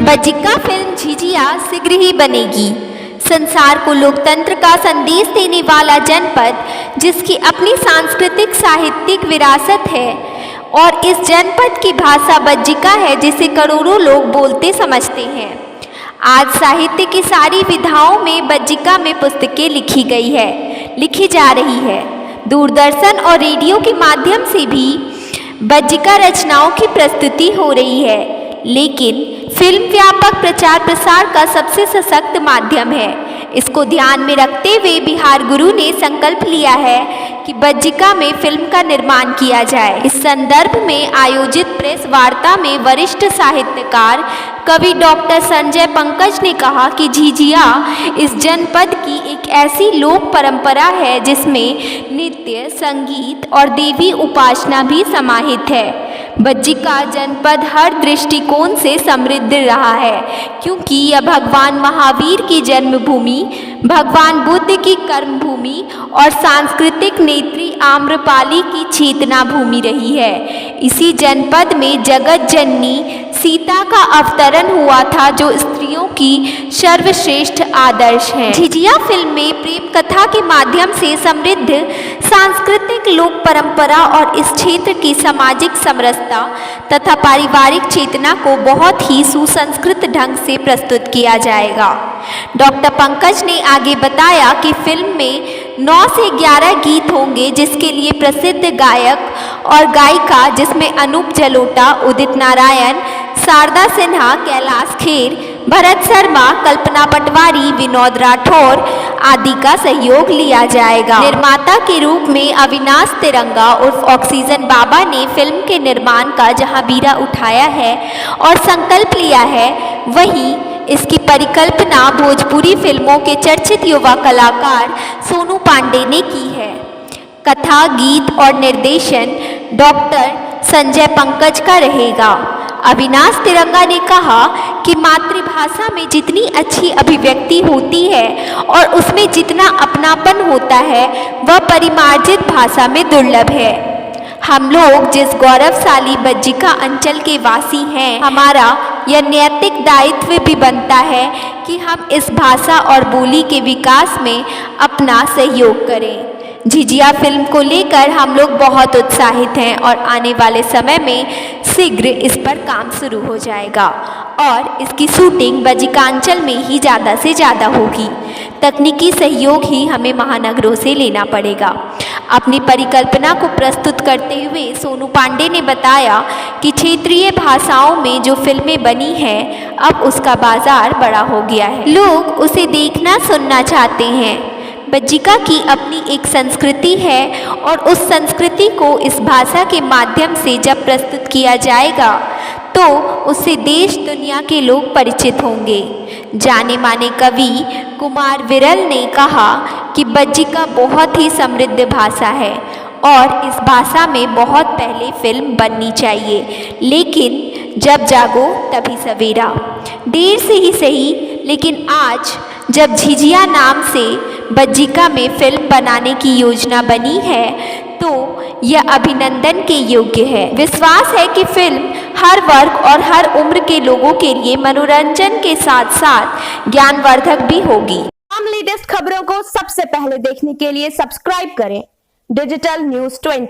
Bajjika film jhijhiya शीघ्र ही बनेगी। संसार को लोकतंत्र का संदेश देने वाला जनपद, जिसकी अपनी सांस्कृतिक साहित्यिक विरासत है और इस जनपद की भाषा बज्जिका है, जिसे करोड़ों लोग बोलते समझते हैं। आज साहित्य की सारी विधाओं में बज्जिका में पुस्तकें लिखी जा रही है। दूरदर्शन और रेडियो के माध्यम से भी बज्जिका रचनाओं की प्रस्तुति हो रही है, लेकिन फिल्म व्यापक प्रचार प्रसार का सबसे सशक्त माध्यम है। इसको ध्यान में रखते हुए बिहार गुरु ने संकल्प लिया है कि बज्जिका में फिल्म का निर्माण किया जाए। इस संदर्भ में आयोजित प्रेस वार्ता में वरिष्ठ साहित्यकार कवि डॉक्टर संजय पंकज ने कहा कि झिझिया इस जनपद की एक ऐसी लोक परंपरा है जिसमें नृत्य, संगीत और देवी उपासना भी समाहित है। बज्जिका जनपद हर दृष्टिकोण से समृद्ध रहा है, क्योंकि यह भगवान महावीर की जन्मभूमि, भगवान बुद्ध की कर्मभूमि और सांस्कृतिक नेत्री आम्रपाली की चेतना भूमि रही है। इसी जनपद में जगत जननी सीता का अवतरण हुआ था, जो स्त्रियों की सर्वश्रेष्ठ आदर्श है। झिझिया फिल्म में प्रेम कथा के माध्यम से समृद्ध सांस्कृतिक लोक परंपरा और इस क्षेत्र की सामाजिक समरसता तथा पारिवारिक चेतना को बहुत ही सुसंस्कृत ढंग से प्रस्तुत किया जाएगा। डॉक्टर पंकज ने आगे बताया कि फिल्म में 9 से 11 गीत होंगे, जिसके लिए प्रसिद्ध गायक और गायिका, जिसमें अनूप जलोटा, उदित नारायण, शारदा सिन्हा, कैलाश खेर, भरत शर्मा, कल्पना पटवारी, विनोद राठौर आदि का सहयोग लिया जाएगा। निर्माता के रूप में अविनाश तिरंगा उर्फ ऑक्सीजन बाबा ने फिल्म के निर्माण का जहां बीड़ा उठाया है और संकल्प लिया है, वहीं इसकी परिकल्पना भोजपुरी फिल्मों के चर्चित युवा कलाकार सोनू पांडे ने की है। कथा, गीत और निर्देशन डॉक्टर संजय पंकज का रहेगा। अविनाश तिरंगा ने कहा कि मातृभाषा में जितनी अच्छी अभिव्यक्ति होती है और उसमें जितना अपनापन होता है, वह परिमार्जित भाषा में दुर्लभ है। हम लोग जिस गौरवशाली बज्जिका अंचल के वासी हैं, हमारा यह नैतिक दायित्व भी बनता है कि हम इस भाषा और बोली के विकास में अपना सहयोग करें। झिझिया फिल्म को लेकर हम लोग बहुत उत्साहित हैं और आने वाले समय में शीघ्र इस पर काम शुरू हो जाएगा और इसकी शूटिंग बज्जिकांचल में ही ज़्यादा से ज़्यादा होगी। तकनीकी सहयोग ही हमें महानगरों से लेना पड़ेगा। अपनी परिकल्पना को प्रस्तुत करते हुए सोनू पांडे ने बताया कि क्षेत्रीय भाषाओं में जो फिल्में बनी हैं, अब उसका बाजार बड़ा हो गया है। लोग उसे देखना सुनना चाहते हैं। बज्जिका की अपनी एक संस्कृति है और उस संस्कृति को इस भाषा के माध्यम से जब प्रस्तुत किया जाएगा तो उससे देश दुनिया के लोग परिचित होंगे। जाने माने कवि कुमार विरल ने कहा कि बज्जिका बहुत ही समृद्ध भाषा है और इस भाषा में बहुत पहले फिल्म बननी चाहिए, लेकिन जब जागो तभी सवेरा। देर से ही सही, लेकिन आज जब झिझिया नाम से बज्जिका में फिल्म बनाने की योजना बनी है, तो यह अभिनंदन के योग्य है। विश्वास है कि फिल्म हर वर्ग और हर उम्र के लोगों के लिए मनोरंजन के साथ साथ ज्ञानवर्धक भी होगी। हम लेटेस्ट खबरों को सबसे पहले देखने के लिए सब्सक्राइब करें डिजिटल न्यूज़ 20।